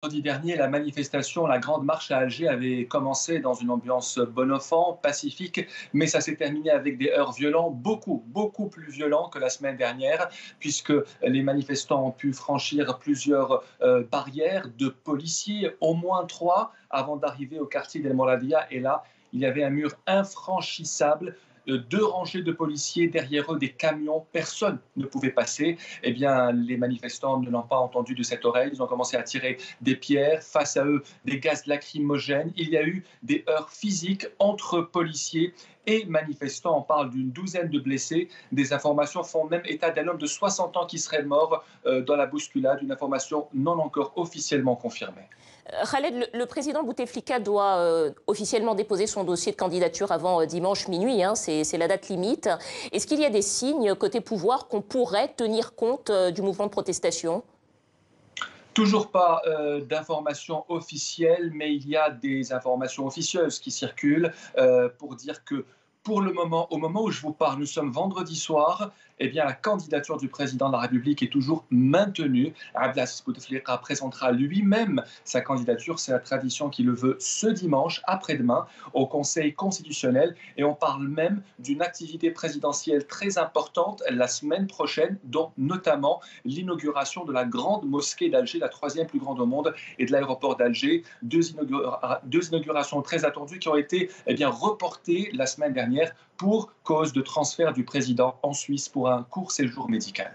Vendredi dernier, la manifestation, la grande marche à Alger avait commencé dans une ambiance bon enfant, pacifique, mais ça s'est terminé avec des heurts violents, beaucoup plus violents que la semaine dernière, puisque les manifestants ont pu franchir plusieurs barrières de policiers, au moins trois, avant d'arriver au quartier d'El Mouradia. Et là, il y avait un mur infranchissable, deux rangées de policiers, derrière eux des camions, personne ne pouvait passer. Eh bien, les manifestants ne l'ont pas entendu de cette oreille, ils ont commencé à tirer des pierres, face à eux des gaz lacrymogènes. Il y a eu des heurts physiques entre policiers et manifestants. On parle d'une douzaine de blessés. Des informations font même état d'un homme de 60 ans qui serait mort dans la bousculade, une information non encore officiellement confirmée. Khaled, le président Bouteflika doit officiellement déposer son dossier de candidature avant dimanche minuit, hein, c'est la date limite. Est-ce qu'il y a des signes côté pouvoir qu'on pourrait tenir compte du mouvement de protestation? Toujours pas d'informations officielles, mais il y a des informations officieuses qui circulent pour dire que pour le moment, au moment où je vous parle, nous sommes vendredi soir, eh bien, la candidature du président de la République est toujours maintenue. Abdelaziz Bouteflika présentera lui-même sa candidature. C'est la tradition qui le veut ce dimanche, après-demain, au Conseil constitutionnel. Et on parle même d'une activité présidentielle très importante la semaine prochaine, dont notamment l'inauguration de la grande mosquée d'Alger, la troisième plus grande au monde, et de l'aéroport d'Alger. Deux inaugurations très attendues qui ont été reportées la semaine dernière pour cause de transfert du président en Suisse pour un court séjour médical.